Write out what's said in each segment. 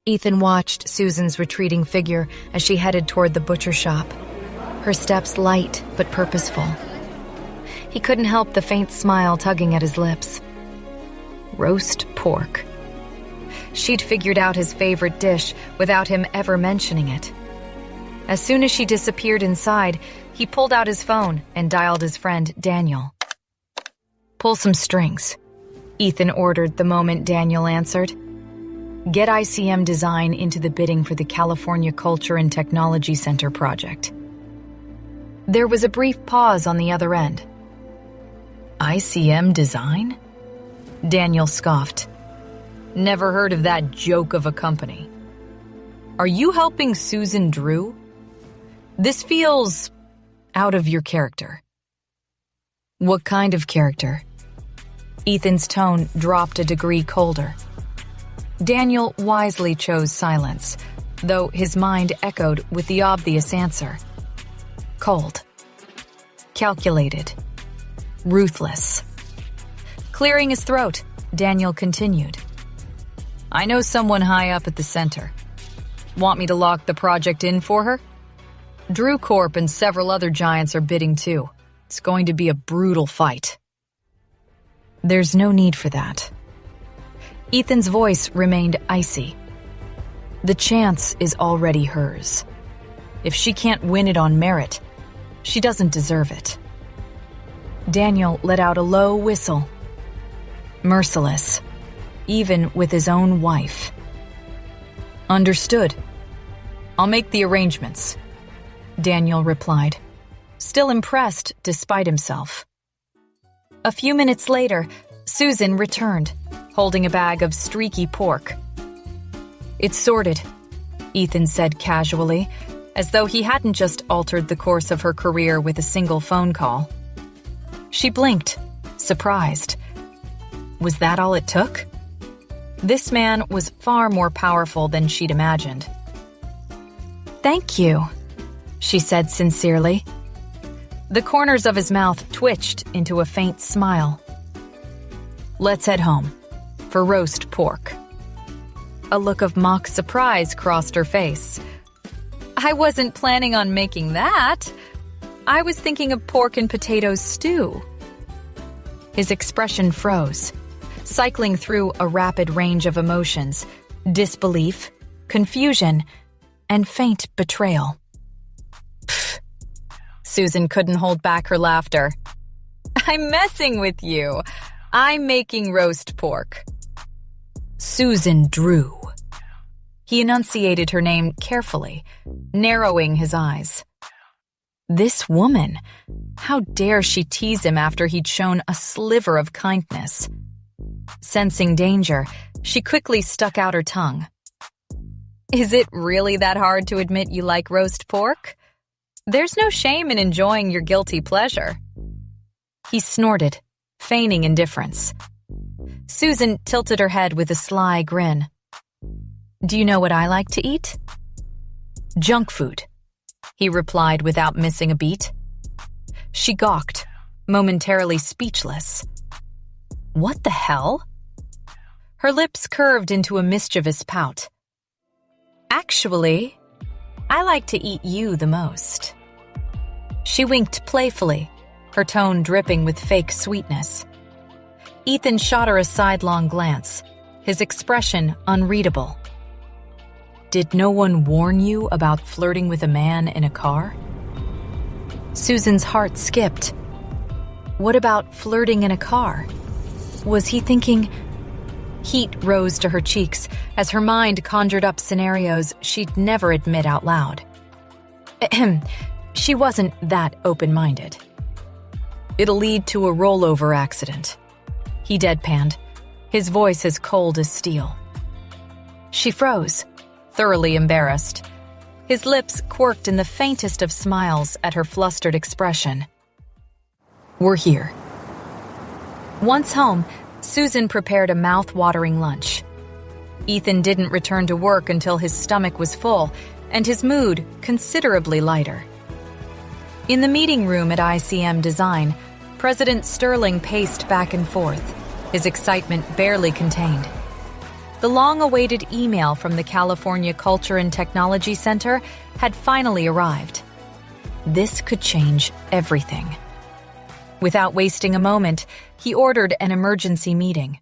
Ethan watched Susan's retreating figure as she headed toward the butcher shop, her steps light but purposeful. He couldn't help the faint smile tugging at his lips. Roast pork. She'd figured out his favorite dish without him ever mentioning it. As soon as she disappeared inside, he pulled out his phone and dialed his friend Daniel. "Pull some strings," Ethan ordered the moment Daniel answered. "Get ICM Design into the bidding for the California Culture and Technology Center project." There was a brief pause on the other end. "ICM Design?" Daniel scoffed. "Never heard of that joke of a company. Are you helping Susan Drew? This feels out of your character." "What kind of character?" Ethan's tone dropped a degree colder. Daniel wisely chose silence, though his mind echoed with the obvious answer. Cold. Calculated. Ruthless. Clearing his throat, Daniel continued. "I know someone high up at the center. Want me to lock the project in for her? Drew Corp and several other giants are bidding too. It's going to be a brutal fight." "There's no need for that." Ethan's voice remained icy. "The chance is already hers. If she can't win it on merit, she doesn't deserve it." Daniel let out a low whistle. Merciless, even with his own wife. "Understood. I'll make the arrangements," Daniel replied, still impressed despite himself. A few minutes later, Susan returned, holding a bag of streaky pork. "It's sorted," Ethan said casually, as though he hadn't just altered the course of her career with a single phone call. She blinked, surprised. Was that all it took? This man was far more powerful than she'd imagined. "Thank you," she said sincerely. The corners of his mouth twitched into a faint smile. "Let's head home. For roast pork." A look of mock surprise crossed her face. "I wasn't planning on making that. I was thinking of pork and potatoes stew." His expression froze, cycling through a rapid range of emotions: disbelief, confusion, and faint betrayal. Pfft. Susan couldn't hold back her laughter. "I'm messing with you. I'm making roast pork." "Susan Drew." He enunciated her name carefully, narrowing his eyes. This woman, how dare she tease him after he'd shown a sliver of kindness? Sensing danger, she quickly stuck out her tongue. "Is it really that hard to admit you like roast pork? There's no shame in enjoying your guilty pleasure." He snorted, feigning indifference. Susan tilted her head with a sly grin. "Do you know what I like to eat?" "Junk food," he replied without missing a beat. She gawked, momentarily speechless. What the hell? Her lips curved into a mischievous pout. "Actually, I like to eat you the most." She winked playfully, her tone dripping with fake sweetness. Ethan shot her a sidelong glance, his expression unreadable. "Did no one warn you about flirting with a man in a car?" Susan's heart skipped. What about flirting in a car? Was he thinking... Heat rose to her cheeks as her mind conjured up scenarios she'd never admit out loud. She wasn't that open-minded. "It'll lead to a rollover accident," he deadpanned, his voice as cold as steel. She froze, thoroughly embarrassed. His lips quirked in the faintest of smiles at her flustered expression. "We're here." Once home, Susan prepared a mouth-watering lunch. Ethan didn't return to work until his stomach was full and his mood considerably lighter. In the meeting room at ICM Design, President Sterling paced back and forth, his excitement barely contained. The long-awaited email from the California Culture and Technology Center had finally arrived. This could change everything. Without wasting a moment, he ordered an emergency meeting.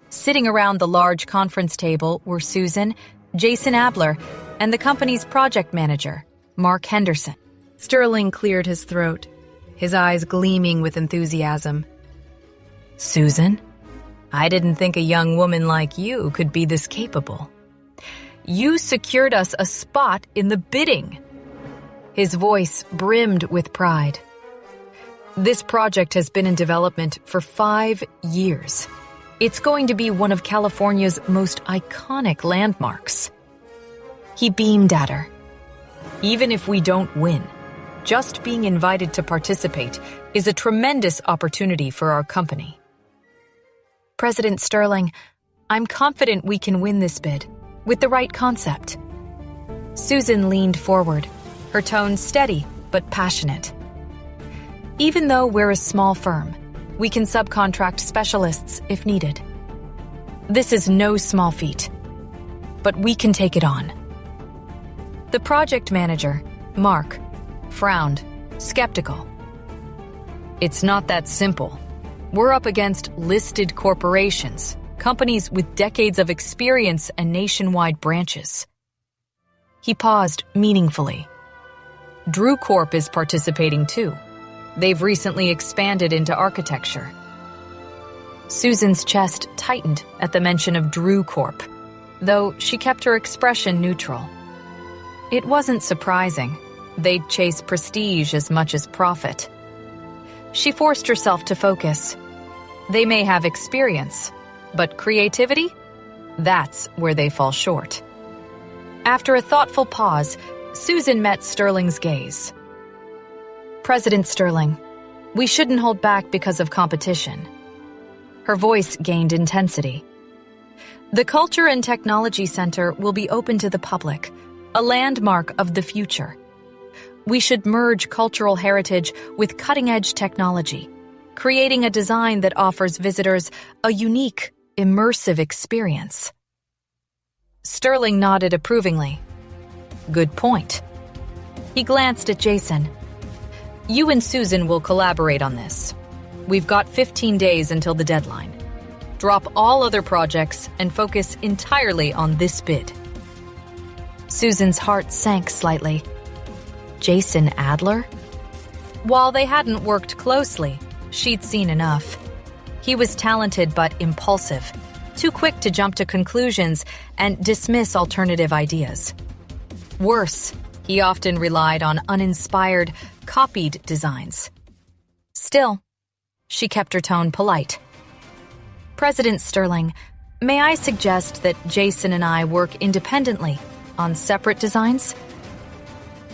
Sitting around the large conference table were Susan, Jason Adler, and the company's project manager, Mark Henderson. Sterling cleared his throat, his eyes gleaming with enthusiasm. Susan, I didn't think a young woman like you could be this capable. You secured us a spot in the bidding. His voice brimmed with pride. This project has been in development for 5 years. It's going to be one of California's most iconic landmarks. He beamed at her. Even if we don't win, just being invited to participate is a tremendous opportunity for our company. President Sterling, I'm confident we can win this bid with the right concept. Susan leaned forward, her tone steady but passionate. Even though we're a small firm, we can subcontract specialists if needed. This is no small feat, but we can take it on. The project manager, Mark, frowned, skeptical. It's not that simple. We're up against listed corporations, companies with decades of experience and nationwide branches. He paused meaningfully. Drew Corp is participating too. They've recently expanded into architecture. Susan's chest tightened at the mention of Drew Corp, though she kept her expression neutral. It wasn't surprising. They'd chase prestige as much as profit. She forced herself to focus. They may have experience, but creativity? That's where they fall short. After a thoughtful pause, Susan met Sterling's gaze. President Sterling, we shouldn't hold back because of competition. Her voice gained intensity. The Culture and Technology Center will be open to the public, a landmark of the future. We should merge cultural heritage with cutting-edge technology, creating a design that offers visitors a unique, immersive experience. Sterling nodded approvingly. Good point. He glanced at Jason. You and Susan will collaborate on this. We've got 15 days until the deadline. Drop all other projects and focus entirely on this bid. Susan's heart sank slightly. Jason Adler? While they hadn't worked closely, she'd seen enough. He was talented but impulsive, too quick to jump to conclusions and dismiss alternative ideas. Worse, he often relied on uninspired, copied designs. Still, she kept her tone polite. President Sterling, may I suggest that Jason and I work independently on separate designs?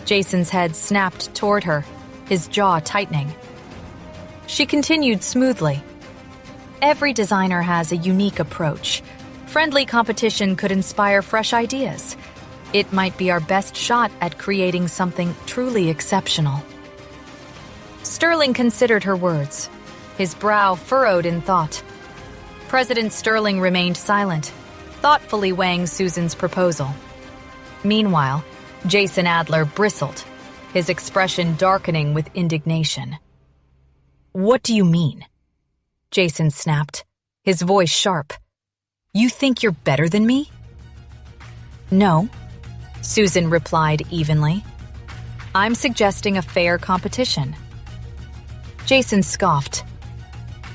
Jason's head snapped toward her, his jaw tightening. She continued smoothly. Every designer has a unique approach. Friendly competition could inspire fresh ideas. It might be our best shot at creating something truly exceptional. Sterling considered her words, his brow furrowed in thought. President Sterling remained silent, thoughtfully weighing Susan's proposal. Meanwhile, Jason Adler bristled, his expression darkening with indignation. What do you mean? Jason snapped, his voice sharp. You think you're better than me? No, Susan replied evenly. I'm suggesting a fair competition. Jason scoffed.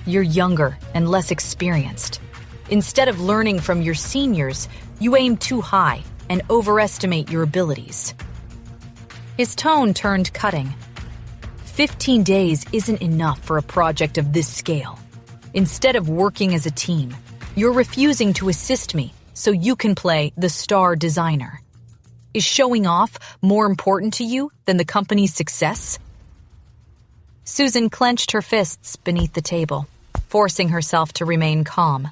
You're younger and less experienced. Instead of learning from your seniors, you aim too high and overestimate your abilities. His tone turned cutting. 15 days isn't enough for a project of this scale. Instead of working as a team, you're refusing to assist me so you can play the star designer. Is showing off more important to you than the company's success? Susan clenched her fists beneath the table, forcing herself to remain calm.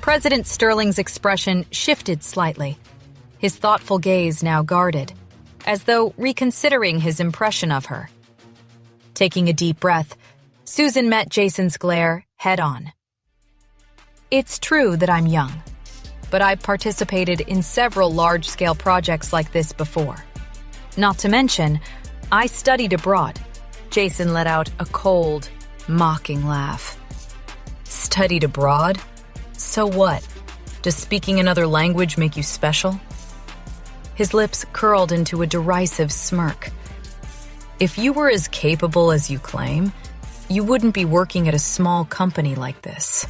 President Sterling's expression shifted slightly, his thoughtful gaze now guarded, as though reconsidering his impression of her. Taking a deep breath, Susan met Jason's glare head-on. It's true that I'm young, but I've participated in several large-scale projects like this before. Not to mention, I studied abroad. Jason let out a cold, mocking laugh. Studied abroad? So what? Does speaking another language make you special? His lips curled into a derisive smirk. If you were as capable as you claim, you wouldn't be working at a small company like this.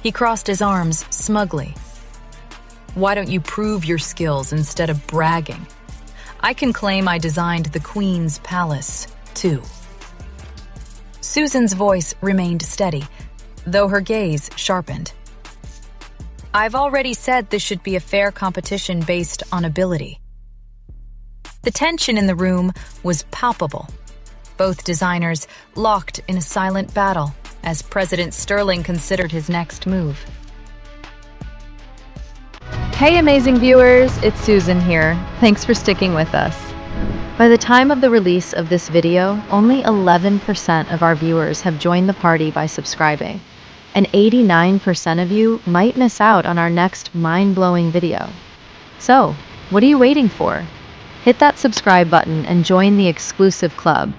He crossed his arms smugly. Why don't you prove your skills instead of bragging? I can claim I designed the Queen's palace, too. Susan's voice remained steady, though her gaze sharpened. I've already said this should be a fair competition based on ability. The tension in the room was palpable. Both designers locked in a silent battle as President Sterling considered his next move. Hey amazing viewers, it's Susan here. Thanks for sticking with us. By the time of the release of this video, only 11% of our viewers have joined the party by subscribing, and 89% of you might miss out on our next mind-blowing video. So, what are you waiting for? Hit that subscribe button and join the exclusive club.